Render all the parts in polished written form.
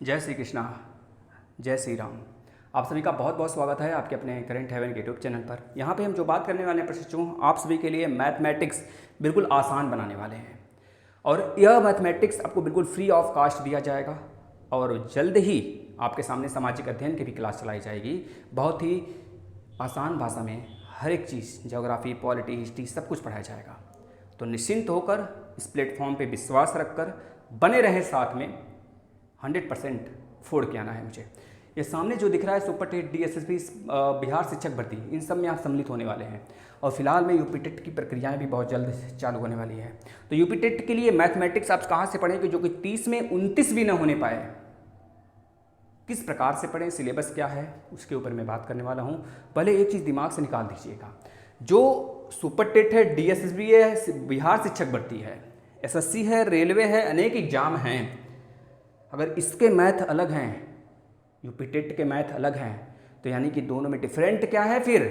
जय श्री कृष्णा, जय श्री राम। आप सभी का बहुत बहुत स्वागत है आपके अपने करंट हेवन के यूट्यूब चैनल पर। यहाँ पे हम जो बात करने वाले हैं प्रशिक्षकों, आप सभी के लिए मैथमेटिक्स बिल्कुल आसान बनाने वाले हैं। और यह मैथमेटिक्स आपको बिल्कुल फ्री ऑफ कास्ट दिया जाएगा और जल्द ही आपके सामने सामाजिक अध्ययन की भी क्लास चलाई जाएगी। बहुत ही आसान भाषा में हर एक चीज़, ज्योग्राफी, पॉलिटी, हिस्ट्री, सब कुछ पढ़ाया जाएगा। तो निश्चिंत होकर इस प्लेटफॉर्म पे विश्वास रखकर बने रहें साथ में। 100% फोड़ के आना है मुझे। ये सामने जो दिख रहा है सुपर टेट, DSSB, बिहार शिक्षक भर्ती, इन सब में आप सम्मिलित होने वाले हैं। और फिलहाल में यूपी टेट की प्रक्रियाएं भी बहुत जल्द चालू होने वाली है। तो यूपी टेट के लिए मैथमेटिक्स आप कहाँ से पढ़ेंगे, जो कि 30 में 29 भी ना होने पाए, किस प्रकार से पढ़ें, सिलेबस क्या है, उसके ऊपर मैं बात करने वाला हूँ। पहले एक चीज़ दिमाग से निकाल दीजिएगा, जो सुपर टेट है, DSSB है, बिहार शिक्षक भर्ती है, SSC है, रेलवे है, अनेक एग्जाम हैं। अगर इसके मैथ अलग हैं, यूपी टेट के मैथ अलग हैं, तो यानी कि दोनों में डिफरेंट क्या है फिर,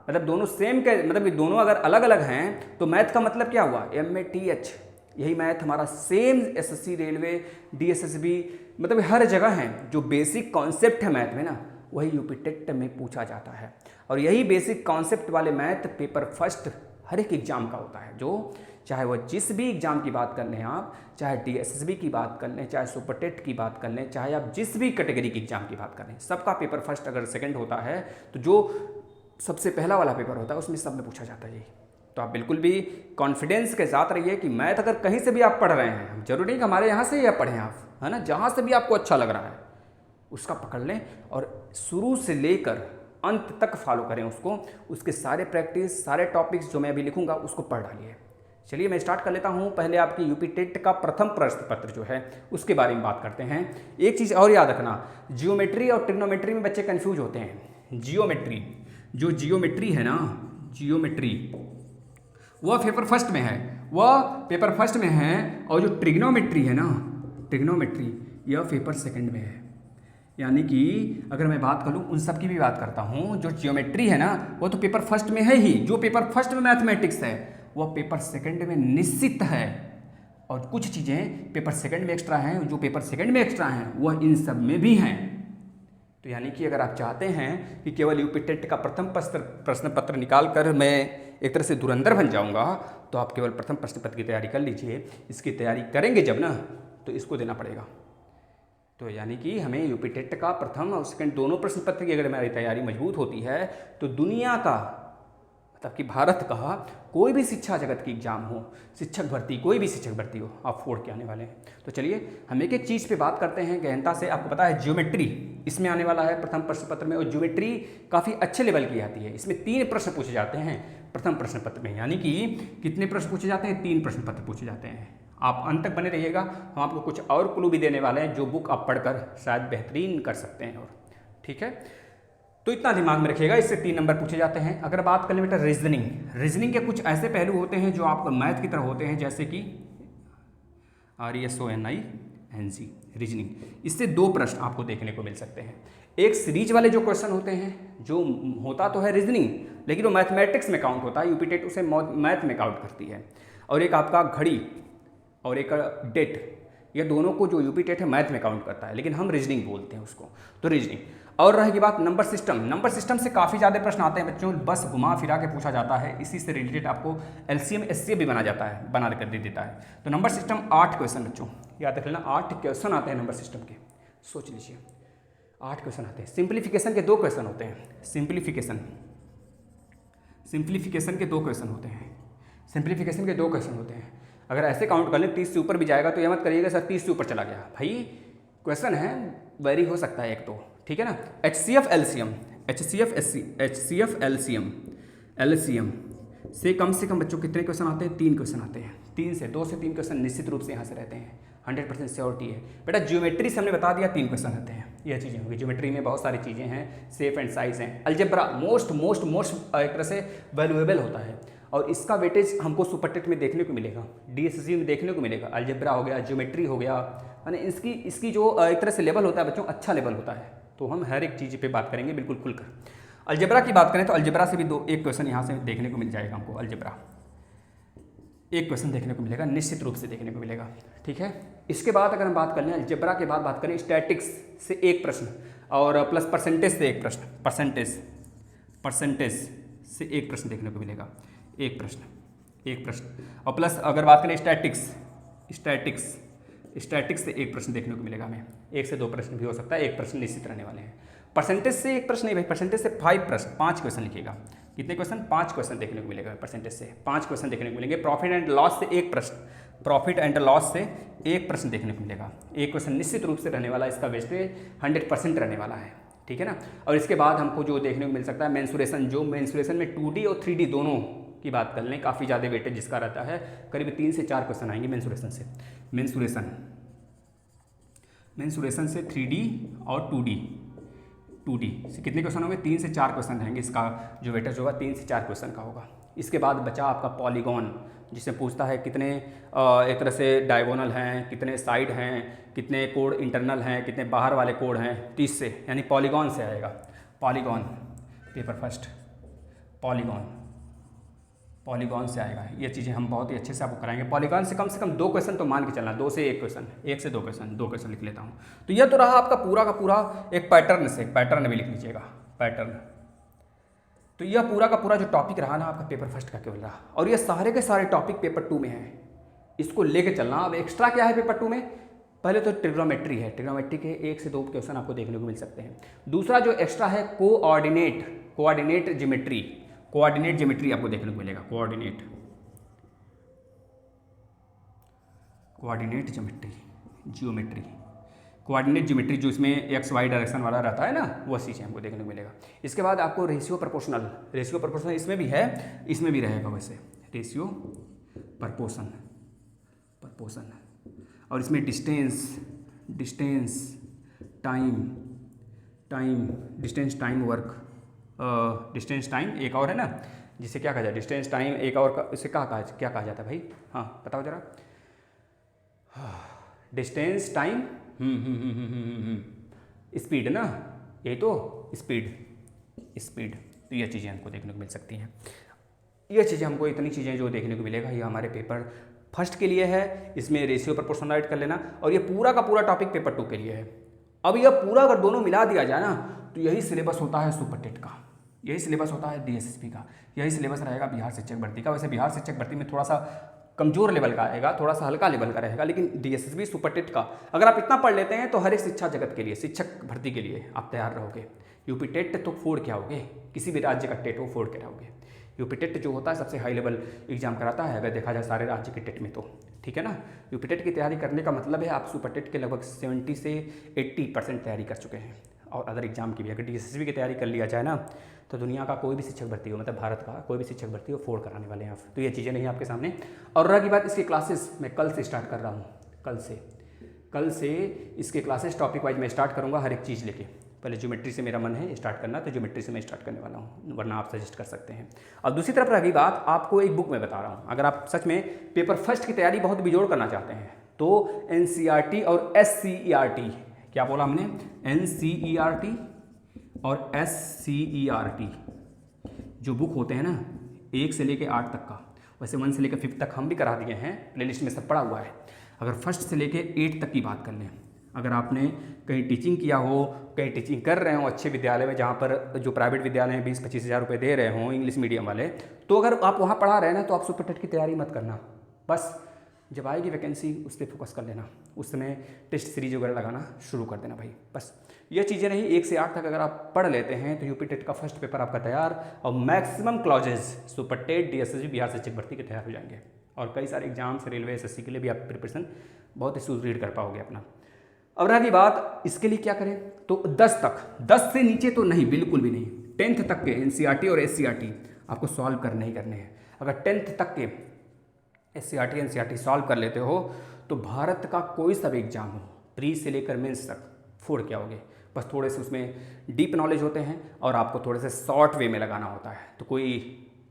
मतलब दोनों सेम के, मतलब ये दोनों अगर अलग अलग हैं तो मैथ का मतलब क्या हुआ, MATH। यही मैथ हमारा सेम SSC, रेलवे, DSSB, मतलब हर जगह है। जो बेसिक कॉन्सेप्ट है मैथ में ना, वही यूपी टेट में पूछा जाता है। और यही बेसिक कॉन्सेप्ट वाले मैथ पेपर फर्स्ट हर एक एग्जाम का होता है। जो चाहे वह जिस भी एग्जाम की बात कर लें आप, चाहे DSSB की बात कर लें, चाहे सुपर टेट की बात कर लें, चाहे आप जिस भी कैटेगरी की एग्जाम की बात कर लें, सबका पेपर फर्स्ट अगर सेकंड होता है तो जो सबसे पहला वाला पेपर होता है उसमें सब में पूछा जाता है यही। तो आप बिल्कुल भी कॉन्फिडेंस के साथ रहिए कि मैथ अगर कहीं से भी आप पढ़ रहे हैं, जरूरी नहीं कि हमारे यहाँ से ही आप पढ़ें, आप है ना, जहाँ से भी आपको अच्छा लग रहा है उसका पकड़ लें और शुरू से लेकर अंत तक फॉलो करें उसको। उसके सारे प्रैक्टिस, सारे टॉपिक्स जो मैं अभी लिखूंगा उसको पढ़ डालिए। चलिए मैं स्टार्ट कर लेता हूं। पहले आपकी यूपी टेट का प्रथम प्रश्न पत्र जो है उसके बारे में बात करते हैं। एक चीज़ और याद रखना, जियोमेट्री और ट्रिग्नोमेट्री में बच्चे कंफ्यूज होते हैं। जियोमेट्री, जो जियोमेट्री है ना, जियोमेट्री वह पेपर फर्स्ट में है, वह पेपर फर्स्ट में है। और जो ट्रिग्नोमेट्री है ना, ट्रिग्नोमेट्री, यह पेपर सेकंड में है। यानी कि अगर मैं बात करूं, उन सब की भी बात करता हूं। जो जियोमेट्री है ना, वो तो पेपर फर्स्ट में है ही। जो पेपर फर्स्ट में मैथमेटिक्स है वह पेपर सेकंड में निश्चित है। और कुछ चीज़ें पेपर सेकंड में एक्स्ट्रा हैं, जो पेपर सेकंड में एक्स्ट्रा हैं वह इन सब में भी हैं। तो यानी कि अगर आप चाहते हैं कि केवल यूपी टेट का प्रथम प्रश्न पत्र निकाल कर मैं एक तरह से धुरंधर बन जाऊंगा, तो आप केवल प्रथम प्रश्न पत्र की तैयारी कर लीजिए। इसकी तैयारी करेंगे जब ना, तो इसको देना पड़ेगा। तो यानी कि हमें यूपी टेट का प्रथम और सेकंड दोनों प्रश्न पत्र की अगर हमारी तैयारी मजबूत होती है, तो दुनिया का, मतलब कि भारत का कोई भी शिक्षा जगत की एग्जाम हो, शिक्षक भर्ती, कोई भी शिक्षक भर्ती हो, आप फोड़ के आने वाले हैं। तो चलिए हम एक एक चीज़ पे बात करते हैं गहनता से। आपको पता है ज्योमेट्री इसमें आने वाला है प्रथम प्रश्न पत्र में, और ज्योमेट्री काफ़ी अच्छे लेवल की आती है। इसमें 3 प्रश्न पूछे जाते हैं प्रथम प्रश्न पत्र में। यानी कि कितने प्रश्न पूछे जाते हैं, 3 प्रश्न पत्र पूछे जाते हैं। आप अंत तक बने रहिएगा, हम आपको कुछ और क्लू भी देने वाले हैं जो बुक आप पढ़कर शायद बेहतरीन कर सकते हैं। और ठीक है, तो इतना दिमाग में रखिएगा, इससे 3 नंबर पूछे जाते हैं। अगर बात कर लें बेटा रीजनिंग, रीजनिंग के कुछ ऐसे पहलू होते हैं जो आपको मैथ की तरह होते हैं, जैसे कि RESONING, रीजनिंग। इससे 2 प्रश्न आपको देखने को मिल सकते हैं। एक सीरीज वाले जो क्वेश्चन होते हैं, जो होता तो है रीजनिंग, लेकिन वो मैथमेटिक्स में काउंट होता है, यूपी टेट उसे मैथ में काउंट करती है। और एक आपका घड़ी और एक डेट, ये दोनों को जो यूपी टेट है मैथ में काउंट करता है, लेकिन हम रीजनिंग बोलते हैं उसको। तो रीजनिंग। और रहेगी बात नंबर सिस्टम, नंबर सिस्टम से काफ़ी ज़्यादा प्रश्न आते हैं बच्चों, बस घुमा फिरा के पूछा जाता है। इसी से रिलेटेड आपको LCM SCF भी बना जाता है, बना कर दे देता है। तो नंबर सिस्टम 8 क्वेश्चन बच्चों याद रख लेना, 8 क्वेश्चन आते हैं नंबर सिस्टम के। सोच लीजिए 8 क्वेश्चन आते हैं। सिंप्लीफिकेशन के 2 क्वेश्चन होते हैं। सिंप्लीफिकेशन के 2 क्वेश्चन होते हैं। सिंप्लीफिकेशन के 2 क्वेश्चन होते हैं। अगर ऐसे काउंट कर लें 30 से ऊपर भी जाएगा तो ये मत करिएगा सर 30 से ऊपर चला गया, भाई क्वेश्चन है, वेरी हो सकता है एक तो, ठीक है ना। HCF LCM से कम बच्चों कितने क्वेश्चन आते हैं, 3 क्वेश्चन आते हैं। 2 से 3 क्वेश्चन निश्चित रूप से यहाँ से रहते हैं, 100% श्योरिटी है बेटा। ज्योमेट्री से हमने बता दिया 3 क्वेश्चन आते हैं, यह चीज़ें होंगी। ज्योमेट्री में बहुत सारी चीज़ें हैं, शेप एंड साइज हैं। अलजेब्रा मोस्ट एक तरह से वैल्यूएबल होता है, और इसका वेटेज हमको सुपर टेट में देखने को मिलेगा, DSSB में देखने को मिलेगा। अलजेब्रा हो गया, ज्योमेट्री हो गया, यानी इसकी जो एक तरह से लेवल होता है बच्चों, अच्छा लेवल होता है। तो हम हर एक चीज़ पे बात करेंगे बिल्कुल खुलकर। अलजेब्रा की बात करें तो अलजेब्रा से भी 1 क्वेश्चन यहाँ से देखने को मिल जाएगा हमको। अलजेब्रा एक क्वेश्चन देखने को मिलेगा, निश्चित रूप से देखने को मिलेगा। ठीक है, इसके बाद अगर हम बात कर लें अलजेब्रा के बाद बात करें स्टैटिक्स से एक प्रश्न और प्लस परसेंटेज से एक प्रश्न, परसेंटेज से एक प्रश्न देखने को मिलेगा, एक प्रश्न और प्लस अगर बात करें स्टैटिक्स से एक प्रश्न देखने को मिलेगा हमें। 1 से 2 प्रश्न भी हो सकता है, एक प्रश्न निश्चित रहने वाले हैं। परसेंटेज से एक प्रश्न नहीं भाई, परसेंटेज से 5 क्वेश्चन लिखिएगा। कितने क्वेश्चन? 5 क्वेश्चन देखने को मिलेगा परसेंटेज से, 5 क्वेश्चन देखने को मिलेंगे। प्रॉफिट एंड लॉस से एक प्रश्न देखने को मिलेगा। एक क्वेश्चन निश्चित रूप से रहने वाला है, इसका वेस्टेज 100% रहने वाला है। ठीक है ना। और इसके बाद हमको जो देखने को मिल सकता है मेंसुरेशन, जो मेंसुरेशन में 2D और 3D दोनों की बात कर लें, काफ़ी ज़्यादा वेटेज जिसका रहता है, करीब 3 से 4 क्वेश्चन आएंगे मेंसुरेशन से। मेंसुरेशन से 3D और 2D से कितने क्वेश्चन होंगे? 3 से 4 क्वेश्चन रहेंगे। इसका जो वेटेज होगा 3 से 4 क्वेश्चन का होगा। इसके बाद बचा आपका पॉलीगॉन, जिसमें पूछता है कितने एक तरह से डायगोनल हैं, कितने साइड हैं, कितने कोड इंटरनल हैं, कितने बाहर वाले कोड हैं। 30 से, यानी पॉलीगॉन से आएगा। पॉलीगॉन पेपर फर्स्ट, पॉलीगॉन से आएगा। ये चीज़ें हम बहुत ही अच्छे से आपको कराएंगे। पॉलीगॉन से कम 2 क्वेश्चन तो मान के चलना, 2 से 1 क्वेश्चन, 1 से 2 क्वेश्चन लिख लेता हूँ। तो यह तो रहा आपका पूरा का पूरा एक पैटर्न भी लिख लीजिएगा, पैटर्न। तो यह पूरा का पूरा जो टॉपिक रहा ना आपका पेपर फर्स्ट का केवल रहा, और ये सारे के सारे टॉपिक पेपर 2 में हैं। इसको लेके चलना। अब एक्स्ट्रा क्या है पेपर 2 में? पहले तो ट्रिग्नोमेट्री है, ट्रिग्नोमेट्री के 1 से 2 क्वेश्चन आपको देखने को मिल सकते हैं। दूसरा जो एक्स्ट्रा है कोऑर्डिनेट ज्योमेट्री आपको देखने को मिलेगा। कोऑर्डिनेट ज्योमेट्री जो इसमें XY डायरेक्शन वाला रहता है ना, वो चीज़ें हमको देखने को मिलेगा। इसके बाद आपको रेशियो प्रोपोर्शनल इसमें भी है, इसमें भी रहेगा वैसे रेशियो प्रपोर्शन, और इसमें डिस्टेंस टाइम एक और है ना, जिसे क्या कहा जाए, डिस्टेंस टाइम एक और इसे क्या कहा जाता है भाई? हाँ बताओ जरा। डिस्टेंस टाइम स्पीड ना, यही तो स्पीड। तो ये चीज़ें हमको देखने को मिल सकती हैं। ये चीज़ें हमको इतनी चीज़ें जो देखने को मिलेगा, ये हमारे पेपर फर्स्ट के लिए है। इसमें रेशियो प्रपोर्शन राइट कर लेना, और ये पूरा का पूरा टॉपिक पेपर 2 के लिए है। अब यह पूरा अगर दोनों मिला दिया जाए ना, तो यही सिलेबस होता है सुपर टेट का, यही सिलेबस होता है DSSP का, यही सिलेबस रहेगा बिहार शिक्षक भर्ती का। वैसे बिहार शिक्षक भर्ती में थोड़ा सा कमजोर लेवल का आएगा, थोड़ा सा हल्का लेवल का रहेगा, लेकिन DSSP सुपर टेट का अगर आप इतना पढ़ लेते हैं तो हर एक शिक्षा जगत के लिए, शिक्षक भर्ती के लिए आप तैयार रहोगे। यूपी टेट तो फोड़ के आओगे, किसी भी राज्य का टेट वो फोड़ के रहोगे। यूपी टेट जो होता है सबसे हाई लेवल एग्जाम कराता है, अगर देखा जाए सारे राज्य के टेट में तो। ठीक है ना। यूपी टेट की तैयारी करने का मतलब है आप सुपर टेट के लगभग 70 से 80% तैयारी कर चुके हैं, और अदर एग्जाम की भी। अगर DSSP की तैयारी कर लिया जाए ना, तो दुनिया का कोई भी शिक्षक भर्ती हो, मतलब भारत का कोई भी शिक्षक भर्ती हो, फोड़ कराने वाले हैं आप। तो ये चीज़ें नहीं आपके सामने। और रही बात इसकी क्लासेस, मैं कल से स्टार्ट कर रहा हूँ। कल से इसके क्लासेस टॉपिक वाइज मैं स्टार्ट करूँगा, हर एक चीज़ लेके। पहले ज्योमेट्री से मेरा मन है स्टार्ट करना, तो ज्योमेट्री से मैं स्टार्ट करने वाला हूँ, वरना आप सजेस्ट कर सकते हैं। और दूसरी तरफ रही बात, आपको एक बुक में बता रहा हूँ, अगर आप सच में पेपर फर्स्ट की तैयारी बहुत बेजोड़ करना चाहते हैं, तो NCERT और SCERT, क्या बोला हमने? NCERT और SCERT जो बुक होते हैं ना, 1 से लेकर 8 तक का, वैसे 1 से लेकर 5 तक हम भी करा दिए हैं, प्लेलिस्ट में सब पड़ा हुआ है। अगर फर्स्ट से लेकर 8 तक की बात कर लें, अगर आपने कहीं टीचिंग किया हो, कहीं टीचिंग कर रहे हो अच्छे विद्यालय में, जहाँ पर जो प्राइवेट विद्यालय हैं 20-25 हज़ार रुपये दे रहे हो इंग्लिश मीडियम वाले, तो अगर आप वहाँ पढ़ा रहे हैं ना, तो आप सुपर टेट की तैयारी मत करना। बस जब आएगी वैकेंसी उस पर फोकस कर लेना, उस समय टेस्ट सीरीज वगैरह लगाना शुरू कर देना भाई। बस ये चीज़ें रही। 1 से 8 तक अगर आप पढ़ लेते हैं तो यूपी टेट का फर्स्ट पेपर आपका तैयार, और maximum clauses super TET, DSSP, Bihar शिक्षक भर्ती के तैयार हो जाएंगे। और कई सारे एग्जाम्स, रेलवे, SSC के लिए भी आप प्रिपरेशन बहुत ही सुदृढ़ कर पाओगे अपना। अब रही बात इसके लिए क्या करें, तो 10 तक, 10 से नीचे तो नहीं, बिल्कुल भी नहीं। 10th तक के NCERT और SCERT आपको सॉल्व करने ही करने हैं। अगर 10th तक के SCERT NCERT सॉल्व कर लेते हो, तो भारत का कोई सा भी एग्जाम हो, प्री से लेकर मेंस तक फोड़ के आओगे। बस थोड़े से उसमें डीप नॉलेज होते हैं, और आपको थोड़े से शॉर्ट वे में लगाना होता है, तो कोई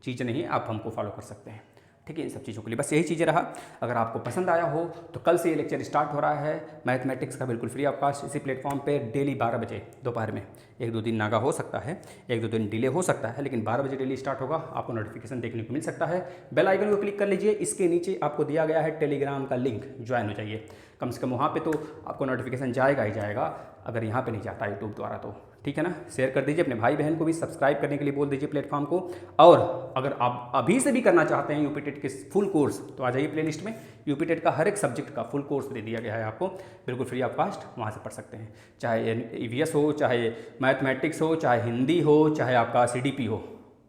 चीज़ नहीं, आप हमको फॉलो कर सकते हैं। ठीक है, इन सब चीज़ों के लिए बस यही चीज़ें रहा। अगर आपको पसंद आया हो तो कल से ये लेक्चर स्टार्ट हो रहा है मैथमेटिक्स का, बिल्कुल फ्री ऑफ कॉस्ट इसी प्लेटफॉर्म पे डेली 12 बजे दोपहर में। 1-2 दिन नागा हो सकता है, 1-2 दिन डिले हो सकता है, लेकिन 12 बजे डेली स्टार्ट होगा। आपको नोटिफिकेशन देखने को मिल सकता है। बेल आइकन को क्लिक कर लीजिए, इसके नीचे आपको दिया गया है टेलीग्राम का लिंक, ज्वाइन हो जाइए। कम से कम वहाँ पे तो आपको नोटिफिकेशन जाएगा ही जाएगा, अगर यहाँ पे नहीं जाता यूट्यूब द्वारा तो, ठीक है ना। शेयर कर दीजिए, अपने भाई बहन को भी सब्सक्राइब करने के लिए बोल दीजिए प्लेटफॉर्म को। और अगर आप अभी से भी करना चाहते हैं यूपी टेट के फुल कोर्स तो आ जाइए प्लेलिस्ट में, यूपी टेट का हर एक सब्जेक्ट का फुल कोर्स दे दिया गया है आपको, बिल्कुल फ्री ऑफ कॉस्ट, वहाँ से पढ़ सकते हैं। चाहे ईवीएस हो, चाहे मैथमेटिक्स हो, चाहे हिंदी हो, चाहे आपका सीडीपी हो,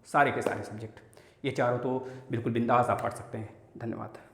सारे के सारे सब्जेक्ट, ये चारों तो बिल्कुल बिंदास आप पढ़ सकते हैं। धन्यवाद।